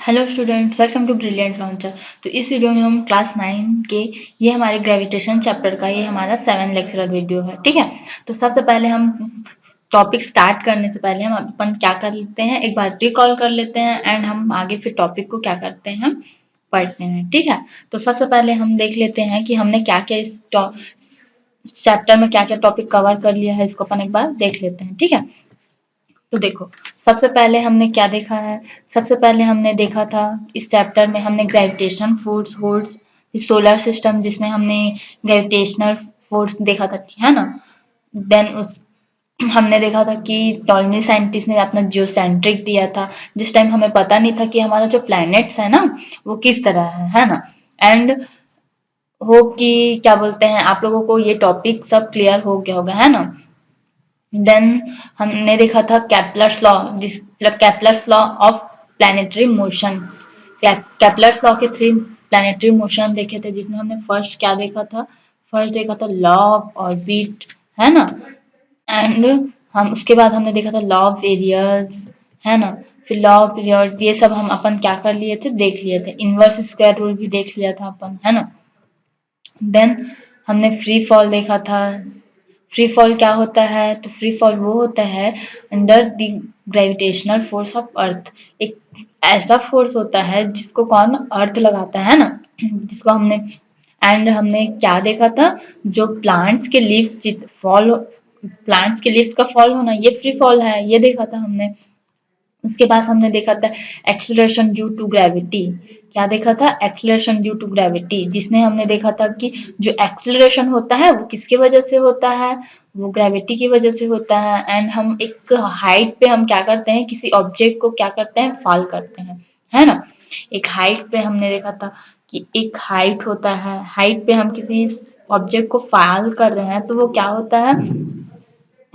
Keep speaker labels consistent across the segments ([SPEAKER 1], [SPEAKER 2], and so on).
[SPEAKER 1] Hello student, welcome to brilliant launcher. तो इस video में हम क्लास 9 के ये हमारे ग्रेविटेशन चैप्टर का ये हमारा 7 लेक्चरल वीडियो है। ठीक है, तो सबसे पहले हम टॉपिक स्टार्ट करने से पहले हम अपन क्या कर लेते हैं, एक बार रिकॉल कर लेते हैं एंड हम आगे फिर टॉपिक को क्या करते हैं, पढ़ते हैं। ठीक है, तो सबसे पहले हम देख लेते हैं कि हमने क्या क्या इस चैप्टर में क्या क्या टॉपिक कवर कर लिया है, इसको अपन एक बार देख लेते हैं। ठीक है, तो देखो, सबसे पहले हमने क्या देखा है। सबसे पहले हमने देखा था इस चैप्टर में हमने ग्रेविटेशन फोर्स सोलर सिस्टम, जिसमें हमने ग्रेविटेशनल फोर्स देखा था, है ना। देन उस हमने देखा था कि टॉलमी साइंटिस्ट ने अपना जियोसेंट्रिक दिया था, जिस टाइम हमें पता नहीं था कि हमारा जो प्लैनेट्स है ना वो किस तरह है ना। एंड होप कि क्या बोलते हैं, आप लोगों को ये टॉपिक सब क्लियर हो गया होगा, है ना। देन हमने देखा था केपलर्स लॉ, जिस Kepler's law of planetary motion. Kepler's law के 3 प्लैनेटरी मोशन देखे थे, जिसमें हमने फर्स्ट क्या देखा था, फर्स्ट देखा था लॉ ऑफ ऑर्बिट, है ना। एंड हम उसके बाद हमने देखा था लॉ ऑफ एरियाज, है ना। फिर लॉ ऑफ पीरियड, ये सब हम अपन क्या कर लिए थे, देख लिए थे। इनवर्स स्क्वायर रूल भी देख लिया था अपन, है ना। देन हमने फ्री फॉल देखा था। फ्री फॉल क्या होता है, तो फ्री फॉल वो होता है under the gravitational force of earth. एक ऐसा फोर्स होता है जिसको कौन, अर्थ लगाता है ना, जिसको हमने एंड हमने क्या देखा था, जो प्लांट्स के लीव्स फॉल, प्लांट्स के लीव्स का फॉल होना, ये फ्री फॉल है, ये देखा था हमने। उसके बाद हमने देखा था एक्सेलरेशन ड्यू टू ग्रेविटी। क्या देखा था, एक्सेलरेशन ड्यू टू ग्रेविटी, जिसमें हमने देखा था कि जो एक्सेलरेशन होता है वो किसकी वजह से होता है, वो ग्रेविटी की वजह से होता है। एंड हम एक हाइट पे हम क्या करते हैं, किसी ऑब्जेक्ट को क्या करते हैं, फॉल करते हैं, है ना। एक हाइट पे हमने देखा था कि एक हाइट होता है, हाइट पे हम किसी ऑब्जेक्ट को फॉल कर रहे हैं तो वो क्या होता है,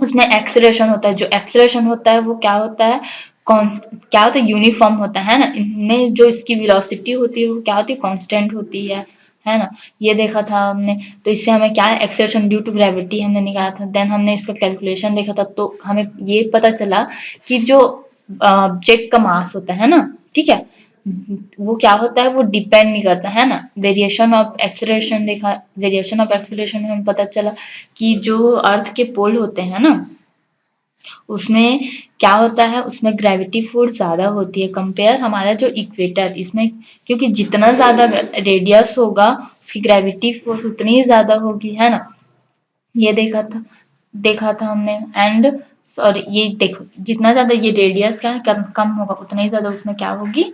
[SPEAKER 1] उसमें एक्सेलरेशन होता है। जो एक्सेलरेशन होता है वो क्या होता है, क्या होता है, यूनिफॉर्म होता है ना। इनमें जो इसकी वेलोसिटी होती है वो क्या होती है, कांस्टेंट होती है ना। ये देखा था हमने। तो इससे हमें क्या है, एक्सेलरेशन ड्यू टू ग्रेविटी हमने निकाला था। देन हमने इसका कैलकुलेशन देखा था, तो हमें ये पता चला कि जो ऑब्जेक्ट का मास होता है ना, ठीक है, वो क्या होता है, वो डिपेंड नहीं करता, है ना। वेरिएशन ऑफ एक्सेलरेशन देखा, वेरिएशन ऑफ एक्सेलरेशन में हमें पता चला कि जो अर्थ के पोल होते हैं ना, उसमें क्या होता है, उसमें ग्रेविटी फोर्स ज्यादा होती है कंपेयर हमारा जो इक्वेटर, इसमें क्योंकि जितना ज्यादा रेडियस होगा उसकी ग्रेविटी फोर्स उतनी ही ज्यादा होगी, है ना। ये देखा था हमने। एंड सॉरी, ये देखो, जितना ज्यादा ये रेडियस का कम होगा उतना ही ज्यादा उसमें क्या होगी,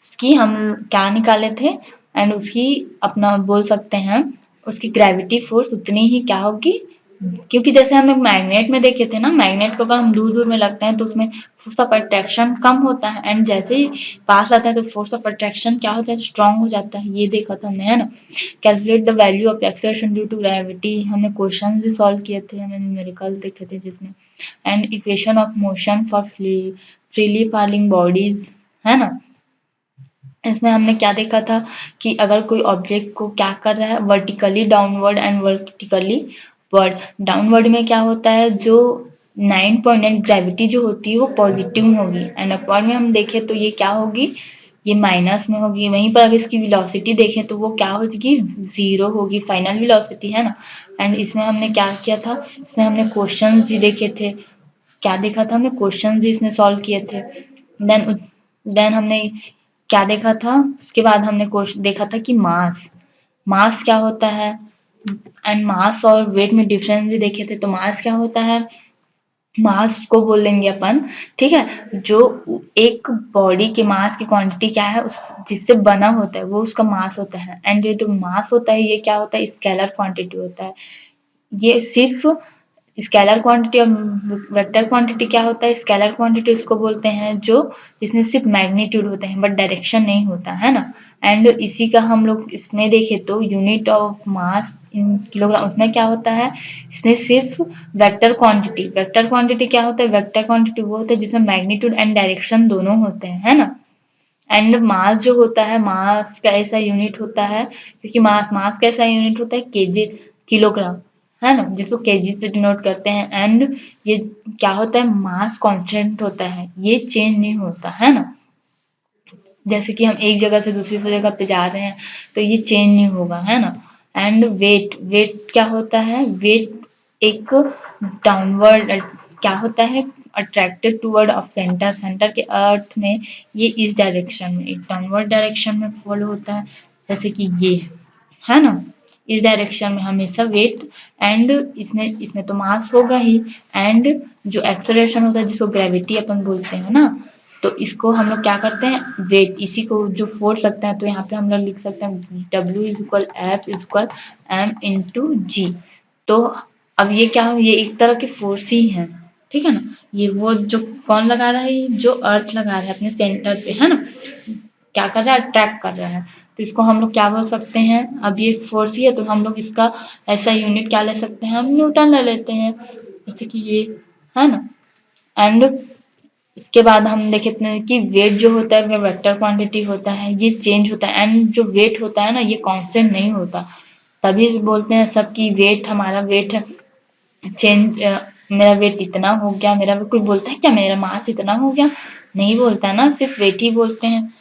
[SPEAKER 1] उसकी हम क्या निकाले थे, एंड उसकी अपना बोल सकते हैं, उसकी ग्रेविटी फोर्स उतनी ही क्या होगी। क्योंकि जैसे हम एक मैग्नेट में देखे थे ना, मैग्नेट को अगर हम दूर दूर में लगते हैं तो उसमें फोर्स ऑफ अट्रैक्शन कम होता है, एंड जैसे ही पास आता है तो फोर्स ऑफ अट्रैक्शन क्या होता है, स्ट्रांग हो जाता है। ये देखा था हमने, है ना। Calculate the value of acceleration due to gravity, हमने क्वेश्चन भी सॉल्व किए थे, हमने न्यूमेरिकल देखे थे जिसमें। And equation of motion for freely falling bodies, है ना। इसमें हमने क्या देखा था कि अगर कोई ऑब्जेक्ट को क्या कर रहा है, vertically downward and vertically upward. Downward में क्या होता है, जो 9.8 ग्रेविटी जो होती है वो पॉजिटिव होगी, एंड अपवर्ड में हम देखें तो ये क्या होगी, ये माइनस में होगी। वहीं पर अगर इसकी वेलोसिटी देखें तो वो क्या होगी, जीरो होगी, फाइनल वेलोसिटी, है ना। एंड इसमें हमने क्या किया था, इसमें हमने क्वेश्चन भी देखे थे। क्या देखा था हमने, क्वेश्चन भी इसमें सॉल्व किए थे। देन हमने क्या देखा था, उसके बाद हमने क्वेश्चन देखा था कि मास, मास क्या होता है, एंड मास और वेट में डिफरेंस भी देखे थे। तो मास क्या होता है, मास को बोलेंगे अपन, ठीक है, जो एक बॉडी के मास की क्वांटिटी क्या है, उस जिससे बना होता है वो उसका मास होता है। एंड ये जो मास होता है ये क्या होता है, स्केलर क्वांटिटी होता है। ये सिर्फ स्केलर क्वांटिटी और वेक्टर क्वांटिटी क्या होता है, स्केलर क्वांटिटी उसको बोलते हैं जो जिसमें सिर्फ मैग्नीट्यूड होते हैं बट डायरेक्शन नहीं होता, है ना। एंड इसी का हम लोग इसमें देखें तो unit of mass in kilogram, उसमें क्या होता है, इसमें सिर्फ वेक्टर क्वांटिटी क्या होता है, वेक्टर क्वांटिटी वो होता है जिसमें मैग्नीट्यूड एंड डायरेक्शन दोनों होते हैं, है ना। एंड मास जो होता है, मास का ऐसा यूनिट होता है, क्योंकि मास का ऐसा यूनिट होता है केजी, किलोग्राम, है ना, जिसको केजी से डिनोट करते हैं। एंड ये क्या होता है, मास कांस्टेंट होता है, ये चेंज नहीं होता, है ना। जैसे कि हम एक जगह से दूसरी जगह पे जा रहे हैं तो ये चेंज नहीं होगा, है ना। एंड वेट, वेट क्या होता है, वेट एक डाउनवर्ड क्या होता है, attracted toward of centre, centre के अर्थ में ये इस डायरेक्शन में एक डाउनवर्ड डायरेक्शन में फॉलो होता है, जैसे कि ये है ना, इस डायरेक्शन में हमेशा वेट। एंड इसमें इसमें तो मास होगा ही, एंड जो एक्सेलरेशन होता है जिसको ग्रेविटी अपन बोलते हैं ना, तो इसको हम लोग क्या करते हैं, वेट इसी को जो फोर्स सकते हैं, तो यहाँ पे हम लोग लिख सकते हैं W is equal F is equal M into G. तो अब ये क्या हो, ये एक तरह के फोर्स ही है, ठीक है ना। ये वो जो कौन लगा रहा है, जो अर्थ लगा रहा है अपने सेंटर पे, है ना, क्या कर रहा है, अट्रैक्ट कर रहा है। तो इसको हम लोग क्या बोल सकते हैं, अब ये फोर्स ही है तो हम लोग इसका ऐसा यूनिट क्या ले सकते हैं, हम न्यूटन ले लेते हैं, जैसे कि ये, है ना। एंड इसके बाद हम देखे कि वेट जो होता है वो वेक्टर क्वांटिटी होता है, ये चेंज होता है। एंड जो वेट होता है ना, ये कांस्टेंट नहीं होता, तभी बोलते हैं सब कि वेट, हमारा वेट चेंज, मेरा वेट इतना हो गया, मेरा कोई बोलता है क्या मेरा मास इतना हो गया, नहीं बोलता है ना, सिर्फ वेट ही बोलते हैं।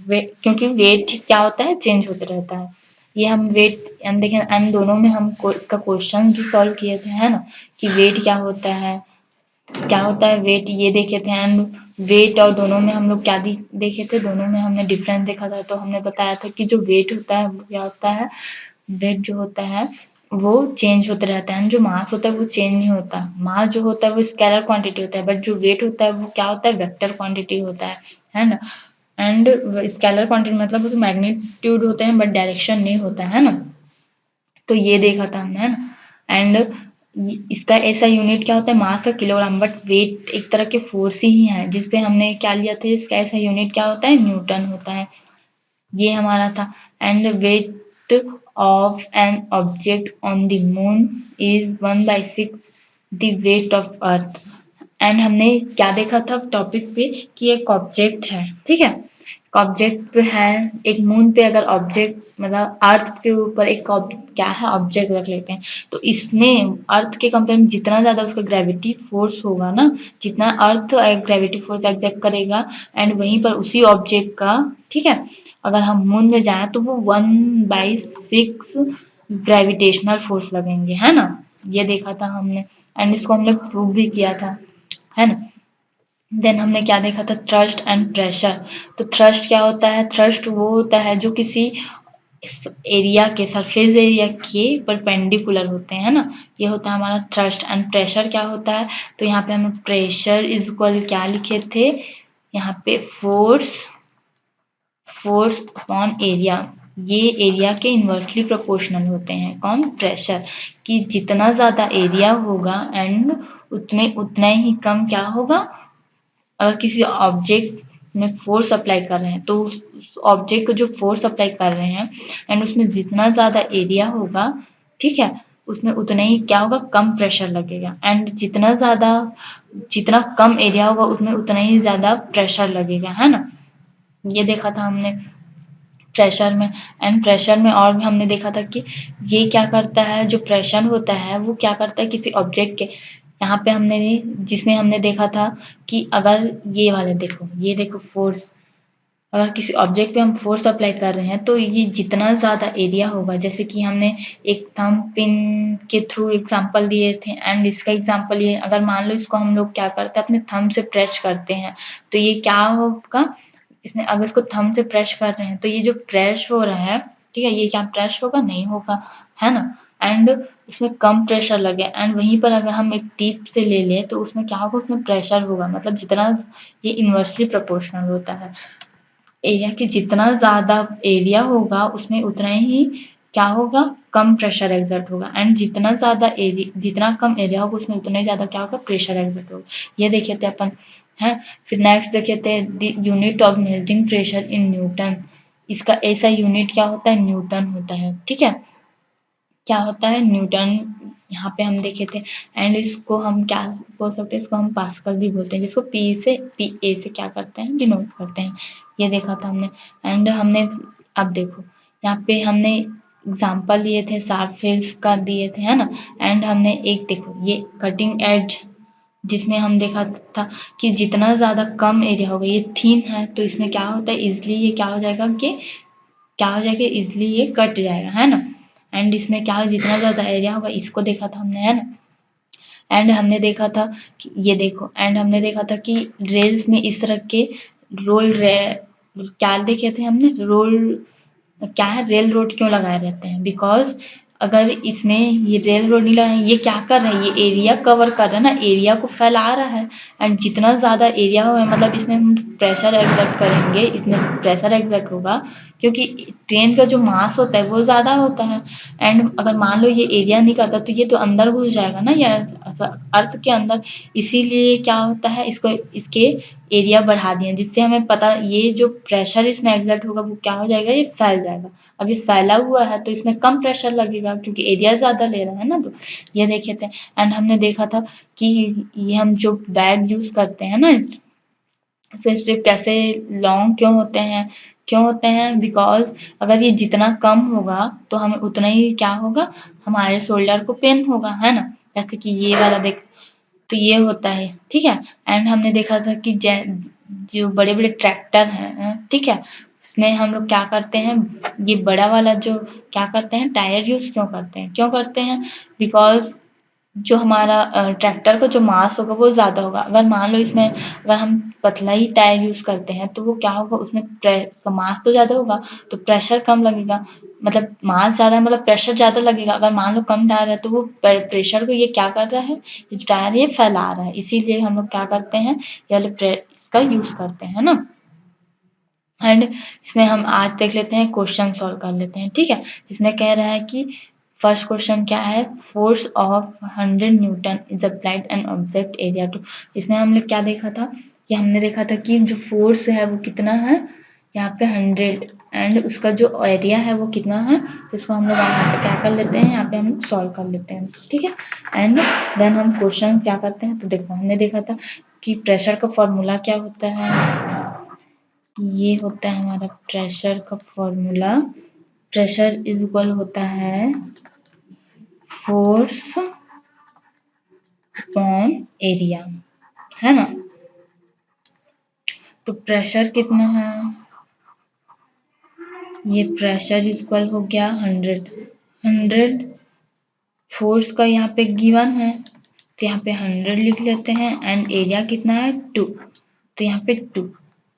[SPEAKER 1] क्योंकि वेट क्या होता है, चेंज होते रहता है। ये हम वेट, हम देखें एंड दोनों में हम इसका क्वेश्चन भी सॉल्व किए थे, है ना, कि वेट क्या होता है, क्या होता है वेट, ये देखे थे। एंड वेट और दोनों में हम लोग क्या देखे थे, दोनों में हमने डिफरेंस देखा था। तो हमने बताया था कि जो वेट होता है वो क्या होता है, वेट जो होता है वो चेंज होते रहता है, जो मास होता है वो चेंज नहीं होता। मास जो होता है वो स्केलर क्वांटिटी होता है, बट जो वेट होता है वो क्या होता है, वेक्टर क्वांटिटी होता है ना। एंड स्केलर क्वांटिटी मतलब मैग्नीट्यूड होते हैं बट डायरेक्शन नहीं होता है ना। तो ये देखा था हमने, है ना। एंड इसका ऐसा यूनिट क्या होता है, मास का किलोग्राम, बट वेट एक तरह के फोर्स ही है जिसपे हमने क्या लिया था, इसका ऐसा यूनिट क्या होता है, न्यूटन होता है। ये हमारा था। And weight of an object on the moon is 1/6 the weight of earth. And हमने क्या देखा था टॉपिक पे, कि एक ऑब्जेक्ट है, ठीक है, ऑब्जेक्ट है एक मून पे, अगर ऑब्जेक्ट मतलब अर्थ के ऊपर एक क्या है ऑब्जेक्ट रख लेते हैं, तो इसमें अर्थ के कंपेयर में जितना ज्यादा उसका ग्रेविटी फोर्स होगा ना, जितना अर्थ ग्रेविटी फोर्स एग्जर्ट करेगा, एंड वहीं पर उसी ऑब्जेक्ट का, ठीक है, अगर हम मून में जाए तो वो 1/6 ग्रेविटेशनल फोर्स लगेंगे, है ना। ये देखा था हमने, एंड इसको हमने प्रूव भी किया था, है ना। देन हमने क्या देखा था, थ्रस्ट एंड प्रेशर। तो थ्रस्ट क्या होता है, थ्रस्ट वो होता है जो किसी एरिया के सरफेस एरिया के परपेंडिकुलर होते हैं ना, ये होता है हमारा थ्रस्ट। एंड प्रेशर क्या होता है, तो यहाँ पे हम प्रेशर इज इक्वल क्या लिखे थे, यहाँ पे फोर्स, फोर्स अपॉन एरिया, ये एरिया के इन्वर्सली प्रोपोर्शनल होते हैं, कौन, प्रेशर, कि जितना ज्यादा एरिया होगा एंड उतने उतना ही कम क्या होगा, अगर किसी ऑब्जेक्ट में फोर्स अप्लाई कर रहे हैं तो ऑब्जेक्ट को जो फोर्स अप्लाई कर रहे हैं एंड उसमें जितना ज्यादा एरिया होगा, ठीक है, उसमें उतना ही क्या होगा, कम प्रेशर लगेगा। एंड जितना ज्यादा, जितना कम एरिया होगा उसमें उतना ही ज्यादा प्रेशर लगेगा, है ना। ये देखा था हमने प्रेशर में। एंड प्रेशर में और भी हमने देखा था कि ये क्या करता है, जो प्रेशर होता है वो क्या करता है किसी ऑब्जेक्ट के, यहाँ पे हमने जिसमें हमने देखा था कि अगर ये वाले देखो, ये देखो फोर्स, अगर किसी ऑब्जेक्ट पे हम फोर्स अप्लाई कर रहे हैं तो ये जितना ज़्यादा एरिया होगा, जैसे कि हमने एक थंब पिन के थ्रू एग्जांपल दिए थे, एंड इसका एग्जांपल ये, अगर मान लो इसको हम लोग क्या करते हैं, अपने थंब से प्रेस करते हैं, तो ये क्या होगा, इसमें अगर इसको थंब से प्रेस कर रहे हैं तो ये जो प्रेस हो रहा है, ठीक है, ये क्या प्रेस होगा, नहीं होगा, है ना। एंड उसमें कम प्रेशर लगे, एंड वहीं पर अगर हम एक टिप से ले लें तो उसमें क्या होगा, उसमें प्रेशर होगा, मतलब जितना, ये इन्वर्सली प्रोपोर्शनल होता है, एरिया के जितना ज्यादा एरिया होगा उसमें उतना ही क्या होगा, कम प्रेशर एक्सर्ट होगा। एंड जितना ज्यादा एरिया, जितना कम एरिया होगा उसमें उतना ही ज्यादा क्या होगा, प्रेशर एक्सर्ट होगा। ये देखे थे अपन, है। फिर नेक्स्ट देखे थे the unit of melting pressure in newton. इसका ऐसा यूनिट क्या होता है, न्यूटन होता है, ठीक है, क्या होता है, न्यूटन, यहाँ पे हम देखे थे। एंड इसको हम क्या बोल सकते हैं, इसको हम पास्कल भी बोलते हैं, जिसको पी ए से क्या करते हैं, डिनोट करते हैं। ये देखा था हमने। एंड हमने, अब देखो यहाँ पे हमने एग्जाम्पल लिए थे, शार्प फेस का दिए थे, है ना। एंड हमने एक देखो ये कटिंग एज जिसमें हम देखा था कि जितना ज़्यादा कम एरिया होगा, ये थीन है तो इसमें क्या होता है, इजली ये क्या हो जाएगा कि इजली ये कट जाएगा, है ना। एंड इसमें क्या है, जितना ज़्यादा एरिया होगा, इसको देखा था हमने, है ना। एंड हमने देखा था कि ये देखो, एंड हमने देखा था कि रेल्स में इस तरह के रोल रे क्या देखे थे हमने, रोल क्या है, रेल रोड क्यों लगाए रहते हैं, बिकॉज अगर इसमें ये रेल रोड नहीं लगाए, ये क्या कर रहा है, ये एरिया कवर कर रहा है ना, एरिया को फैला रहा है। एंड जितना ज़्यादा एरिया हो, मतलब इसमें हम प्रेशर एग्जर्ट करेंगे, इसमें प्रेशर एग्जर्ट होगा, क्योंकि ट्रेन का जो मास होता है वो ज़्यादा होता है। एंड अगर मान लो ये एरिया नहीं करता तो ये तो अंदर घुस जाएगा ना, या अर्थ के अंदर। इसीलिए क्या होता है, इसको इसके एरिया बढ़ा दिए, जिससे हमें पता ये जो प्रेशर इसमें एग्जर्ट होगा वो क्या हो जाएगा, ये फैल जाएगा। अब ये फैला हुआ है तो इसमें कम प्रेशर लगेगा, क्योंकि एरिया ज़्यादा ले रहा है ना। तो ये देखे थे। एंड हमने देखा था कि ये हम जो बैग यूज़ करते हैं ना, स्ट्रिप कैसे लॉन्ग क्यों होते हैं, बिकॉज अगर ये जितना कम होगा तो हमें उतना ही क्या होगा, हमारे शोल्डर को पेन होगा, है ना। जैसे कि ये वाला देख, तो ये होता है, ठीक है। एंड हमने देखा था कि जो बड़े बड़े ट्रैक्टर हैं, ठीक है, उसमें हम लोग क्या करते हैं, ये बड़ा वाला जो क्या करते हैं, टायर यूज क्यों करते हैं, बिकॉज जो हमारा ट्रैक्टर का जो मास होगा वो ज़्यादा होगा। अगर मान लो इसमें अगर हम पतला ही टायर यूज़ करते हैं तो वो क्या होगा, उसमें मास तो ज़्यादा होगा तो प्रेशर कम लगेगा। मतलब मास ज़्यादा है मतलब प्रेशर ज़्यादा लगेगा। अगर मान लो कम टायर है तो वो प्रेशर को ये क्या कर रहा है, ये जो टायर है ये फैला रहा है। इसीलिए हम लोग क्या करते हैं, ये वाले इसका यूज़ करते हैं ना। एंड इसमें हम आज देख लेते हैं, क्वेश्चन सॉल्व कर लेते हैं, ठीक है। इसमें कह रहा है कि फर्स्ट क्वेश्चन क्या है, force of 100 newton is applied an object area two. इसमें हमने क्या देखा था, कि हमने देखा था कि जो फोर्स है वो कितना है, यहाँ पे 100, एंड उसका जो एरिया है वो कितना है। तो इसको हम लोग यहाँ पे क्या कर लेते हैं, यहाँ पे हम सॉल्व कर लेते हैं, ठीक है। एंड देन हम क्वेश्चन क्या करते हैं, तो देखो हमने देखा था कि प्रेशर का फॉर्मूला क्या होता है, ये होता है हमारा प्रेशर का फॉर्मूला। प्रेशर इज इक्वल होता है फोर्स अपॉन एरिया, है ना। तो प्रेशर कितना है, ये प्रेशर इज इक्वल हो गया 100 फोर्स का यहाँ पे गिवन है, तो यहाँ पे 100 लिख लेते हैं। एंड एरिया कितना है 2, तो यहाँ पे 2,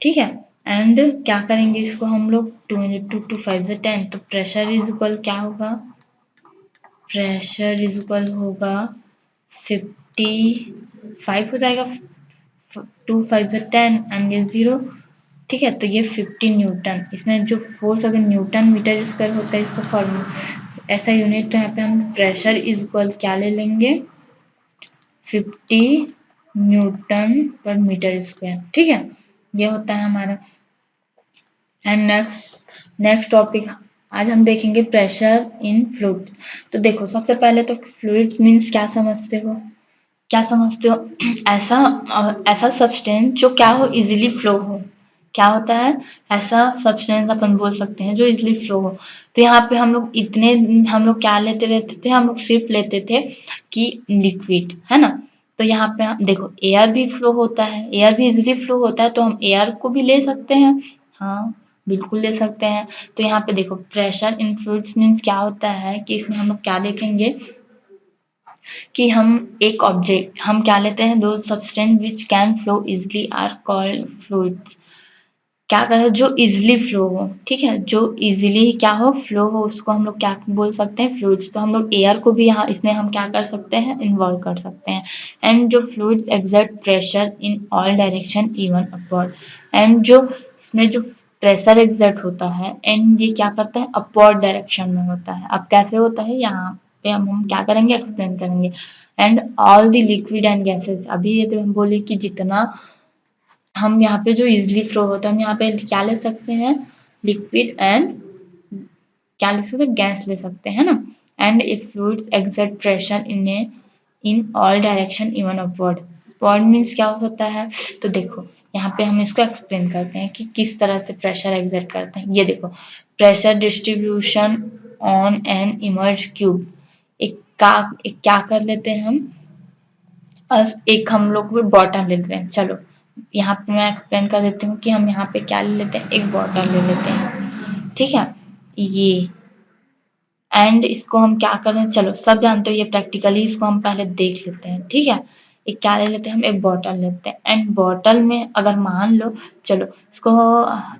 [SPEAKER 1] ठीक है। एंड क्या करेंगे इसको हम लोग, 2 5 से 10, तो प्रेशर इज इक्वल क्या होगा, प्रेशर इज इक्वल होगा 55 हो जाएगा, 2 5 से 10 एंड ये 0, ठीक है। तो ये 50 न्यूटन, इसमें जो फोर्स अगर न्यूटन मीटर स्क्वायर होता है इसका फॉर्मूला ऐसा यूनिट, तो यहाँ पे हम प्रेशर इज इक्वल क्या ले लेंगे, 50 न्यूटन पर मीटर स्क्वायर, ठीक है। ये होता है हमारा। एंड नेक्स्ट टॉपिक आज हम देखेंगे प्रेशर इन फ्लूइड्स। तो देखो सबसे पहले तो फ्लूइड्स मीन्स क्या समझते हो, ऐसा सब्सटेंस जो क्या हो, इजीली फ्लो हो। क्या होता है, ऐसा सब्सटेंस अपन बोल सकते हैं जो इजीली फ्लो हो। तो यहाँ पे हम लोग क्या लेते रहते थे, हम लोग सिर्फ लेते थे कि लिक्विड, है ना। तो यहाँ पे देखो एयर भी फ्लो होता है, एयर भी इजीली फ्लो होता है, तो हम एयर को भी ले सकते हैं, हाँ बिल्कुल ले सकते हैं। तो यहाँ पे देखो प्रेशर इन फ्लूइड्स मीन्स क्या होता है, कि इसमें हम लोग क्या देखेंगे कि हम एक ऑब्जेक्ट हम क्या लेते हैं, दो substance which can flow easily are called fluids. क्या करें, जो इजिली फ्लो हो, ठीक है, जो इजिली क्या हो, फ्लो हो, उसको हम लोग क्या बोल सकते हैं, फ्लूइड्स। तो हम लोग एयर को भी यहाँ इसमें हम क्या कर सकते हैं, इन्वॉल्व कर सकते हैं। एंड जो fluids exert pressure in all direction even upward. And जो इसमें जो प्रेशर एक्सर्ट होता है एंड ये क्या करता है, अपवर्ड डायरेक्शन में होता है। अब कैसे होता है यहाँ पे हम क्या करेंगे, एक्सप्लेन करेंगे। And all the liquid and gases, अभी ये तो हम बोले कि जितना हम यहाँ पे जो इजिली फ्लो होता है, हम यहाँ पे क्या ले सकते हैं, लिक्विड एंड क्या ले सकते हैं, गैस ले सकते हैं ना। And if fluids exert pressure in all direction even upward. Upward means क्या हो सकता है, तो देखो यहाँ पे हम इसको एक्सप्लेन करते हैं कि किस तरह से प्रेशर एक्सर्ट करते हैं। ये देखो pressure distribution on an emerge cube. एक क्या कर लेते हैं हम, एक हम लोग बॉटल ले लेते हैं। चलो यहाँ पे मैं एक्सप्लेन कर देती हूँ कि हम यहाँ पे क्या ले लेते हैं, एक बॉटल ले लेते हैं, ठीक है। ये एंड इसको हम क्या करें, चलो सब जानते हो ये प्रैक्टिकली, इसको हम पहले देख लेते हैं, ठीक है। एक क्या ले लेते हैं, हम एक बॉटल लेते हैं एंड बॉटल में अगर मान लो, चलो इसको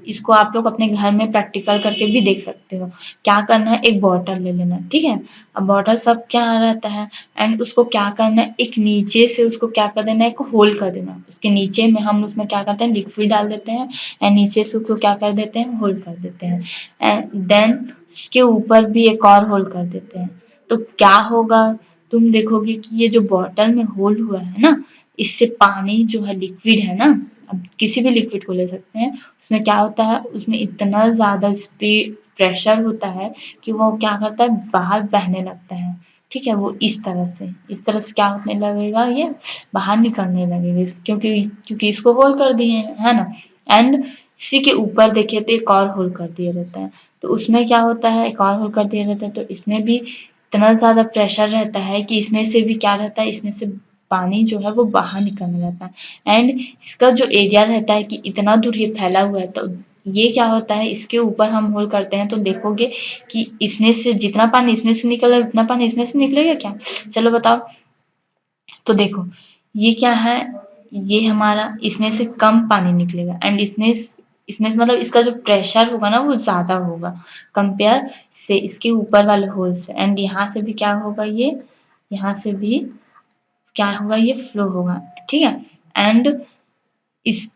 [SPEAKER 1] इसको आप लोग अपने घर में प्रैक्टिकल करके भी देख सकते हो। क्या करना है, एक बॉटल ले लेना है, ठीक है। अब बॉटल सब क्या रहता है एंड उसको क्या करना है, एक नीचे से उसको क्या कर देना है, एक होल कर देना है। उसके नीचे में हम उसमें क्या करते हैं, लिक्विड डाल देते हैं एंड नीचे से उसको क्या कर देते हैं, होल कर देते हैं एंड देन उसके ऊपर भी एक और होल कर देते हैं। तो क्या होगा, तुम देखोगे कि ये जो बॉटल में होल हुआ है ना, इससे पानी जो है लिक्विड है ना, अब किसी भी लिक्विड को ले सकते हैं, उसमें क्या होता है, उसमें इतना ज़्यादा स्पीड प्रेशर होता है कि वो क्या करता है, बाहर बहने लगता है, ठीक है। वो इस तरह से क्या होने लगेगा, ये बाहर निकलने लगेगा क्योंकि क्योंकि इसको होल कर दिए हैं, है ना। एंड इसी के ऊपर देखिए तो एक और होल कर दिया रहता है, तो उसमें क्या होता है, एक और होल कर दिया रहता है, तो इसमें भी इतना ज़्यादा प्रेशर रहता है कि इसमें से भी क्या रहता है, इसमें से पानी जो है वो बाहर निकलने लगता है एंड इसका जो एरिया रहता है कि इतना दूर ये फैला हुआ है, तो ये क्या होता है, इसके ऊपर हम होल करते हैं तो देखोगे कि इसमें से जितना पानी इसमें से निकल रहा है उतना पानी इसमें से निकलेगा क्या, चलो बताओ। तो देखो ये क्या है, ये हमारा इसमें से कम पानी निकलेगा एंड इसमें से मतलब इसका जो प्रेशर होगा ना वो ज़्यादा होगा कंपेयर से इसके ऊपर वाले होल से एंड यहाँ से भी क्या होगा, ये यहाँ से भी क्या होगा, ये फ्लो होगा, ठीक है। एंड इस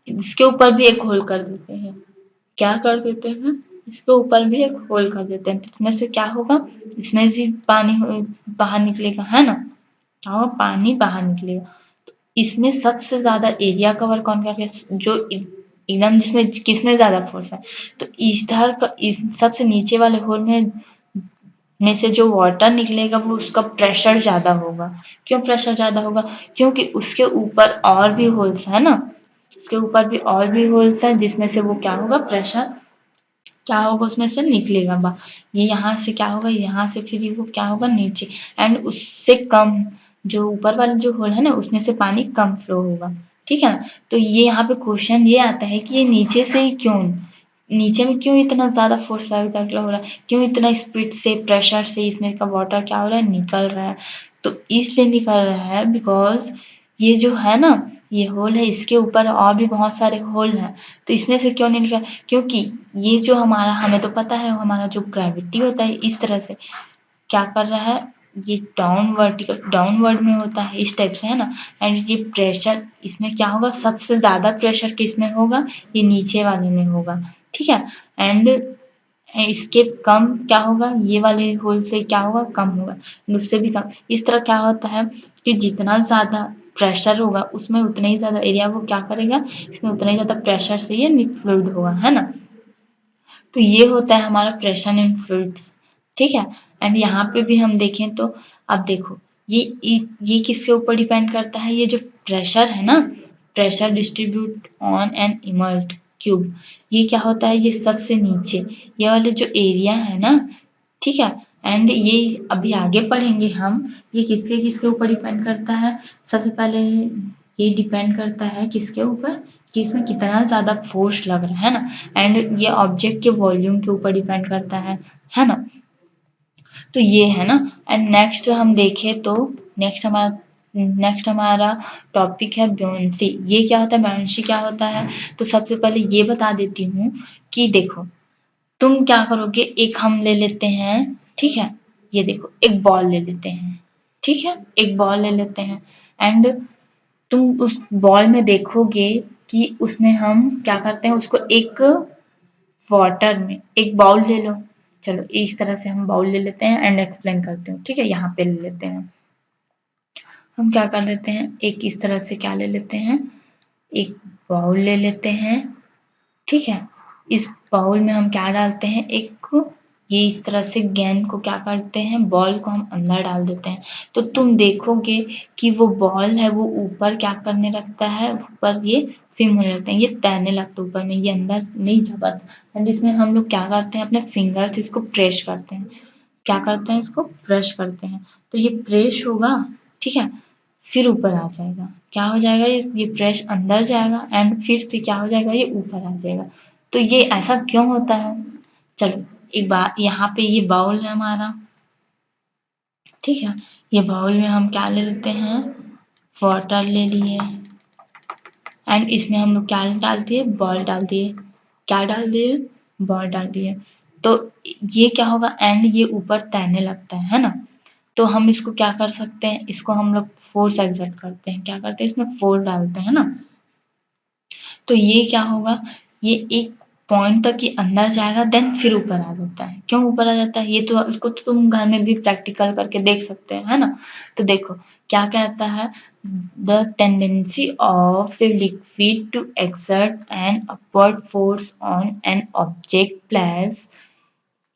[SPEAKER 1] इसके ऊपर भी एक होल कर देते हैं, क्या कर देते हैं, इसके ऊपर भी एक होल कर देते हैं, तो इसमें से क्या होगा, इसमें से पानी बाहर निकलेगा, है ना। क्या होगा, पानी बाहर निकलेगा। इसमें सबसे ज़्यादा एरिया कवर कौन कर रहा है, जो एकदम जिसमें किसमें ज़्यादा फोर्स है, तो इधर का इस सबसे नीचे वाले होल में से जो वाटर निकलेगा वो उसका प्रेशर ज़्यादा होगा। क्यों प्रेशर ज़्यादा होगा, क्योंकि उसके ऊपर और भी होल्स है ना, उसके ऊपर भी और भी होल्स है जिसमें से वो क्या होगा, प्रेशर क्या होगा उसमें से निकलेगा बा, ये यहाँ से क्या होगा, यहाँ से फिर वो क्या होगा नीचे एंड उससे कम जो ऊपर वाला जो होल है ना उसमें से पानी कम फ्लो होगा, ठीक है ना। तो ये यहाँ पे क्वेश्चन ये आता है कि ये नीचे से ही क्यों, नीचे में क्यों इतना ज़्यादा फोर्स हो रहा है, क्यों इतना स्पीड से प्रेशर से इसमें का वाटर क्या हो रहा है, निकल रहा है। तो इसलिए निकल रहा है बिकॉज ये जो है ना, ये होल है, इसके ऊपर और भी बहुत सारे होल हैं, तो इसमें से क्यों नहीं निकल, क्योंकि ये जो हमारा, हमें तो पता है हमारा जो ग्रेविटी होता है इस तरह से क्या कर रहा है, ये डाउनवर्ड में होता है इस टाइप से, है ना। एंड ये प्रेशर इसमें क्या होगा, सबसे ज़्यादा प्रेशर किसमें होगा, ये नीचे वाले में होगा, ठीक है। एंड इसके कम क्या होगा, ये वाले होल से क्या होगा, कम होगा, उससे भी कम। इस तरह क्या होता है कि जितना ज़्यादा प्रेशर होगा उसमें उतना ही ज़्यादा एरिया वो क्या करेगा, इसमें उतना ही ज़्यादा प्रेशर से ये फ्लूइड होगा, है ना। तो ये होता है हमारा प्रेशर इन फ्लूइड्स, ठीक है। एंड यहाँ पे भी हम देखें तो अब देखो ये किसके ऊपर डिपेंड करता है, ये जो प्रेशर है ना, pressure distribute on an immersed cube, ये क्या होता है, ये सबसे नीचे ये वाले जो एरिया है ना, ठीक है। एंड ये अभी आगे पढ़ेंगे हम, ये किसके किसके ऊपर डिपेंड करता है, सबसे पहले ये डिपेंड करता है किसके ऊपर, कि इसमें कितना ज़्यादा फोर्स लग रहा है ना, एंड ये ऑब्जेक्ट के वॉल्यूम के ऊपर डिपेंड करता है ना। तो ये है ना। एंड नेक्स्ट हम देखें तो नेक्स्ट हमारा टॉपिक है ब्योयांसी। ये क्या होता है, ब्योयांसी क्या होता है, तो सबसे पहले ये बता देती हूँ कि देखो तुम क्या करोगे, एक हम ले लेते हैं, ठीक है। ये देखो एक बॉल ले लेते हैं, ठीक है, एक बॉल ले लेते हैं एंड तुम उस बॉल में देखोगे कि उसमें हम क्या करते हैं, उसको एक वाटर में एक बाउल ले लो, चलो इस तरह से हम बाउल ले लेते हैं एंड एक्सप्लेन करते हैं, ठीक है। यहाँ पे ले लेते हैं, हम क्या कर लेते हैं, एक इस तरह से क्या ले लेते हैं, एक बाउल ले लेते हैं, ठीक है। इस बाउल में हम क्या डालते हैं, एक ये इस तरह से गेंद को क्या करते हैं, बॉल को हम अंदर डाल देते हैं, तो तुम देखोगे कि वो बॉल है वो ऊपर क्या करने लगता है, ऊपर ये स्विम होने लगता है, ये तैरने लगता है ऊपर में, ये अंदर नहीं जा पाता। एंड इसमें हम लोग क्या करते हैं, अपने फिंगर से इसको प्रेस करते हैं, क्या करते हैं, इसको प्रेस करते हैं, तो ये प्रेस होगा, ठीक है। फिर ऊपर आ जाएगा। क्या हो जाएगा, ये प्रेस अंदर जाएगा एंड फिर से क्या हो जाएगा, ये ऊपर आ जाएगा। तो ये ऐसा क्यों होता है? चलो एक बार यहाँ पे ये बाउल है हमारा, ठीक है। ये बाउल में हम क्या ले लेते हैं, वाटर ले लिए एंड इसमें हम लोग क्या डाल दिए, बॉल डाल दिए। क्या डाल दिए, बॉल डाल दिए। तो ये क्या होगा, एंड ये ऊपर तैरने लगता है ना। तो हम इसको क्या कर सकते हैं, इसको हम लोग फोर्स एक्सर्ट करते हैं। क्या करते हैं, इसमें फोर्स डालते हैं ना। तो ये क्या होगा, ये एक पॉइंट तक ये अंदर जाएगा देन फिर ऊपर आ जाता है। क्यों ऊपर आ जाता है, ये तो इसको तो तुम घर में भी प्रैक्टिकल करके देख सकते हो, है ना। तो देखो क्या कहता है, the tendency of a liquid to exert an upward force on an object place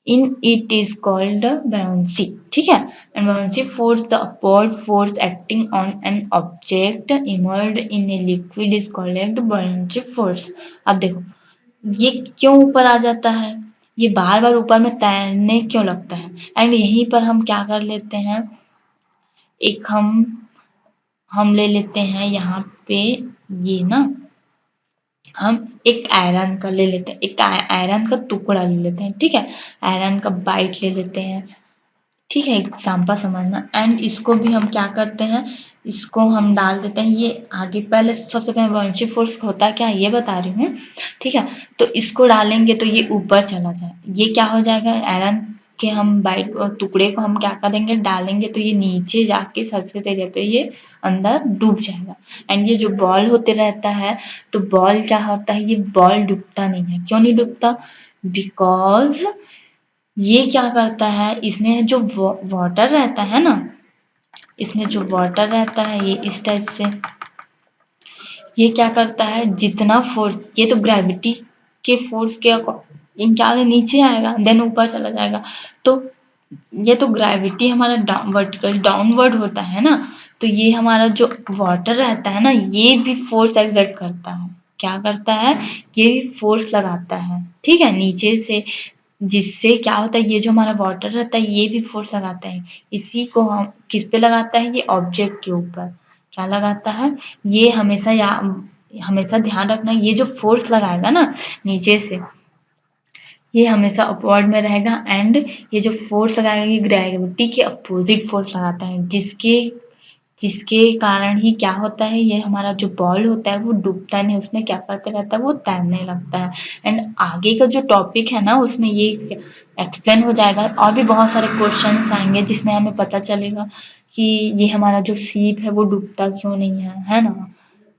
[SPEAKER 1] in it is called the buoyancy, ठीक है। and buoyancy force, the upward force acting on an object immersed in a liquid is called buoyancy force। अब देखो ये क्यों ऊपर आ जाता है, ये बार बार ऊपर में तैरने क्यों लगता है। एंड यहीं पर हम क्या कर लेते हैं, एक हम ले लेते हैं यहाँ पे, ये ना हम एक आयरन का ले लेते हैं, एक आयरन का टुकड़ा ले लेते हैं, ठीक है। आयरन का बाइट ले लेते हैं, ठीक है, एग्जाम्पल समझना। एंड इसको भी हम क्या करते हैं, इसको हम डाल देते हैं ये आगे। पहले सबसे पहले बुoyancy फोर्स होता क्या है ये बता रही हूँ, ठीक है। तो इसको डालेंगे तो ये ऊपर चला जाए, ये क्या हो जाएगा, आयरन के हम बाइट टुकड़े को हम क्या करेंगे, डालेंगे तो ये नीचे जाके सरफेस एरिया पे ये अंदर डूब जाएगा। एंड ये जो बॉल होते रहता है, तो बॉल क्या होता है, ये बॉल डूबता नहीं है। क्यों नहीं डूबता, बिकॉज ये क्या करता है, इसमें जो वाटर रहता है ना, इसमें जो वाटर रहता है ये इस टाइप से, ये क्या करता है, जितना फोर्स, ये तो ग्रेविटी के फोर्स के इन क्या नीचे आएगा देन ऊपर चला जाएगा। तो ये तो ग्रेविटी हमारा वर्टिकल डाउनवर्ड होता है ना। तो ये हमारा जो वाटर रहता है ना, ये भी फोर्स एक्सर्ट करता है। क्या करता है, ये भी फोर्स लगाता है, ठीक है, नीचे से। जिससे क्या होता है, ये जो हमारा वाटर रहता है ये भी फोर्स लगाता है। इसी को हम किस पे लगाता है, ये ऑब्जेक्ट के ऊपर क्या लगाता है, ये हमेशा ध्यान रखना, ये जो फोर्स लगाएगा ना नीचे से, ये हमेशा अपवर्ड में रहेगा। एंड ये जो फोर्स लगाएगा ये ग्रेविटी के अपोजिट फोर्स लगाता है, जिसके जिसके कारण ही क्या होता है, ये हमारा जो बॉल होता है वो डूबता नहीं, उसमें क्या करते रहता है, वो तैरने लगता है। एंड आगे का जो टॉपिक है ना उसमें ये एक्सप्लेन हो जाएगा, और भी बहुत सारे क्वेश्चंस आएंगे जिसमें हमें पता चलेगा कि ये हमारा जो सीप है वो डूबता क्यों नहीं है ना,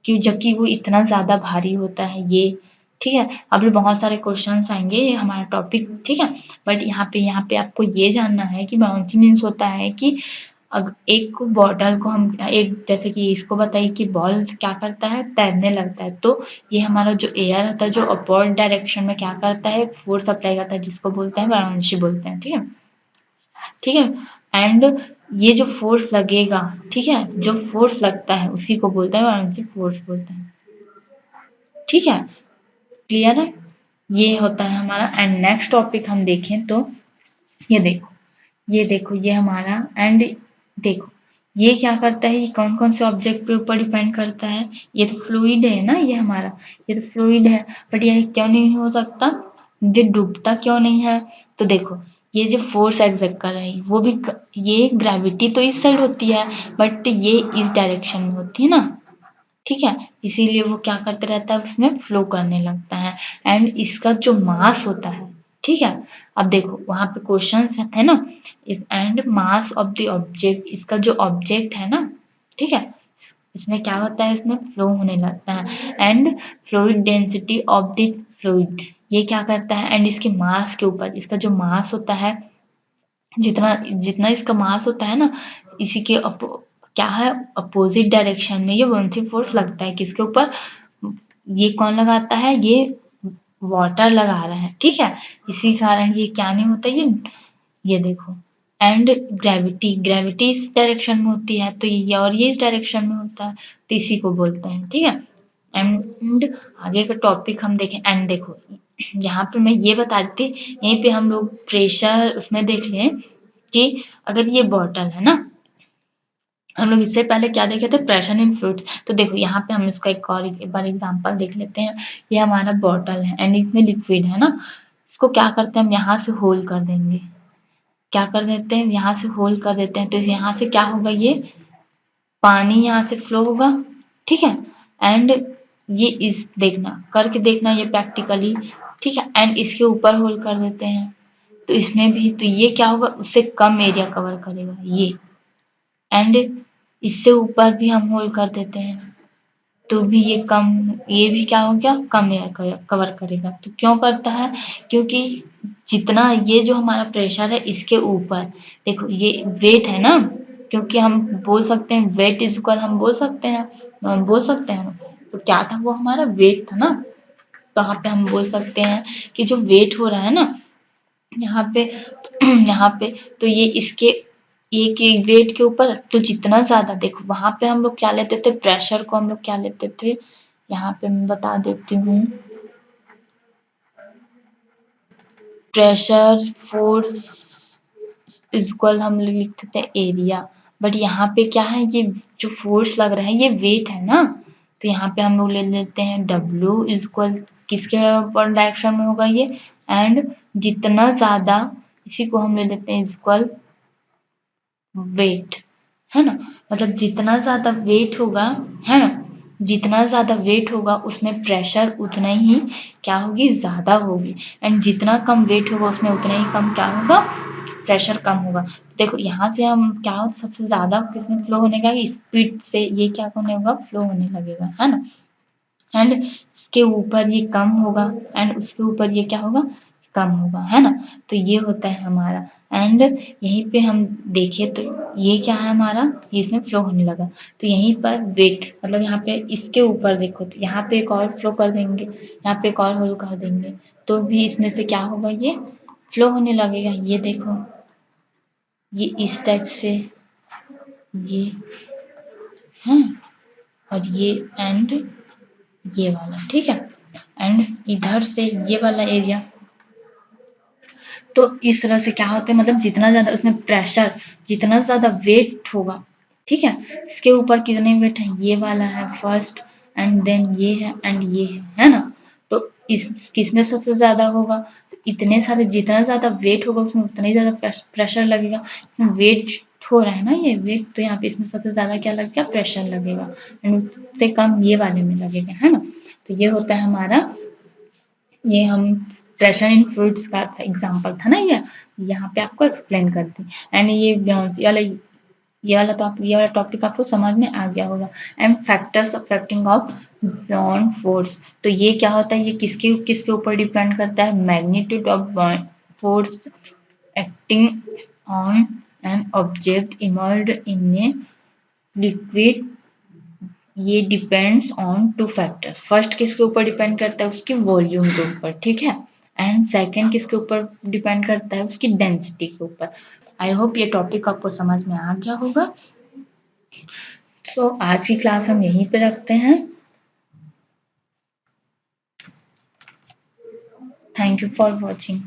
[SPEAKER 1] क्यों, जबकि वो इतना ज़्यादा भारी होता है ये, ठीक है। अभी बहुत सारे क्वेश्चंस आएंगे, ये हमारा टॉपिक, ठीक है। बट यहाँ पे आपको ये जानना है कि बाउंसी मीन्स होता है कि एक बॉटल को हम एक, जैसे कि इसको बताइए कि बॉल क्या करता है, तैरने लगता है। तो ये हमारा जो एयर होता है जो अपवर्ड डायरेक्शन में क्या करता है, फोर्स अप्लाई करता है, जिसको बोलते हैं बाउंसी बोलते हैं, ठीक है, ठीक है। एंड ये जो फोर्स लगेगा, ठीक है, जो फोर्स लगता है उसी को बोलते हैं बाउंसी फोर्स बोलते हैं, ठीक है, क्लियर है। ये होता है हमारा। एंड नेक्स्ट टॉपिक हम देखें तो ये देखो ये हमारा, एंड देखो ये क्या करता है, ये कौन कौन से ऑब्जेक्ट के ऊपर डिपेंड करता है, ये तो फ्लूइड है ना, ये हमारा, ये तो फ्लूइड है। बट ये क्यों नहीं हो सकता, ये डूबता क्यों नहीं है, तो देखो ये जो फोर्स एग्जर्ट कर रही है वो भी ये ग्रेविटी तो इस साइड होती है बट ये इस डायरेक्शन में होती है ना, ठीक है। इसीलिए वो क्या करते रहता है, उसमें फ्लो करने लगता है। एंड इसका जो मास होता है, ठीक है, अब देखो वहां पे क्वेश्चन थे ना, इस and mass of the object, इसका जो ऑब्जेक्ट है ना, ठीक है, इसमें क्या होता है, इसमें फ्लो होने लगता है। And fluid density of the fluid, ये क्या करता है, एंड इसके मास के ऊपर, इसका जो मास होता है, जितना जितना इसका मास होता है ना, इसी के क्या है, अपोजिट डायरेक्शन में ये बाउंसी फोर्स लगता है, किसके ऊपर, ये कौन लगाता है, ये वाटर लगा रहा है, ठीक है। इसी कारण ये क्या नहीं होता, ये देखो, एंड ग्रेविटी इस डायरेक्शन में होती है, तो ये और ये इस डायरेक्शन में होता है, तो इसी को बोलते हैं, ठीक है। एंड आगे का टॉपिक हम देखें। एंड देखो यहाँ पे मैं ये बता देती, यहीं पे हम लोग प्रेशर उसमें देख लें कि अगर ये बॉटल है ना, हम लोग इससे पहले क्या देखे थे, प्रेशर इन फ्लूइड्स। तो देखो यहाँ पे हम इसका एक बार एग्जांपल देख लेते हैं। ये हमारा बॉटल है एंड इसमें लिक्विड है ना, इसको क्या करते हैं हम यहाँ से होल कर देंगे, क्या कर देते हैं यहाँ से होल कर देते हैं। तो यहाँ से क्या होगा, ये पानी यहाँ से फ्लो होगा, ठीक है। एंड ये इस देखना करके देखना ये प्रैक्टिकली, ठीक है। एंड इसके ऊपर होल कर देते हैं, तो इसमें भी तो ये क्या होगा, उससे कम एरिया कवर करेगा ये। एंड इससे ऊपर भी हम होल कर देते हैं, तो भी ये कम, ये भी क्या हो गया, कम एयर कवर करेगा। तो क्यों करता है, क्योंकि जितना ये जो हमारा प्रेशर है इसके ऊपर, देखो ये वेट है ना, क्योंकि हम बोल सकते हैं वेट इज इक्वल, हम बोल सकते हैं, बोल सकते हैं। तो क्या था, वो हमारा वेट था ना। तो यहाँ पे हम बोल सकते हैं कि जो वेट हो रहा है ना यहाँ पे यहाँ पे, तो ये इसके एक एक वेट के ऊपर, तो जितना ज्यादा देखो वहां पे हम लोग क्या लेते थे, प्रेशर को हम लोग क्या लेते थे, यहाँ पे मैं बता देती हूँ, प्रेशर फोर्स इक्वल हम लोग लिखते थे एरिया। बट यहाँ पे क्या है, ये जो फोर्स लग रहा है ये वेट है ना, तो यहाँ पे हम लोग ले लेते हैं W इक्वल, किसके ऊपर डायरेक्शन में होगा ये, एंड जितना ज्यादा, इसी को हम ले लेते हैं इक्वल वेट, है ना। मतलब जितना ज्यादा वेट होगा, है ना, जितना ज्यादा वेट होगा उसमें प्रेशर उतना ही क्या होगी, ज्यादा होगी। एंड जितना कम वेट होगा उसमें उतना ही कम क्या होगा, प्रेशर कम होगा। देखो यहाँ से हम क्या हो, सबसे ज्यादा किसमें फ्लो होने का, स्पीड से ये क्या होने होगा, फ्लो होने लगेगा, है ना। एंड इसके ऊपर ये कम होगा, एंड उसके ऊपर ये क्या होगा, कम होगा, है ना। तो ये होता है हमारा। एंड यहीं पे हम देखें तो ये क्या है हमारा, ये इसमें फ्लो होने लगा। तो यहीं पर वेट, मतलब यहाँ पे इसके ऊपर देखो, तो यहाँ पे एक और फ्लो कर देंगे, यहाँ पे एक और होल कर देंगे, तो भी इसमें से क्या होगा, ये फ्लो होने लगेगा। ये देखो, ये इस टाइप से, ये है, और ये एंड ये वाला, ठीक है। एंड इधर से ये वाला एरिया, तो इस तरह से क्या होता है, मतलब जितना ज्यादा उसमें प्रेशर, जितना ज्यादा वेट होगा, ठीक है, इसके ऊपर कितने वेट है, ये वाला है फर्स्ट, एंड देन ये है, एंड ये है ना। तो इस किसमें सबसे ज्यादा होगा, तो इतने सारे, जितना ज्यादा वेट होगा उसमें उतना ही ज्यादा प्रेशर लगेगा। इसमें वेट हो रहा है ना ये वेट, तो यहाँ पे इसमें सबसे ज्यादा क्या लगेगा, प्रेशर लगेगा, एंड उससे कम ये वाले में लगेगा, है ना। तो ये होता है हमारा, ये हम प्रेशर इन फ्लूइड्स का एग्जांपल था ना ये, यहाँ पे आपको एक्सप्लेन कर दी। एंड ये वाला टॉपिक आपको समझ में आ गया होगा। And factors affecting of bond force, तो ये क्या होता है, ये किसके किसके ऊपर डिपेंड करता है, magnitude of force acting on an object emerged in a liquid. ये depends on two factors, first किसके ऊपर डिपेंड करता है, उसकी वॉल्यूम के ऊपर, ठीक है। एंड सेकंड किसके ऊपर डिपेंड करता है, उसकी डेंसिटी के ऊपर। आई होप ये टॉपिक आपको समझ में आ गया होगा। सो आज की क्लास हम यहीं पे रखते हैं। Thank you for watching.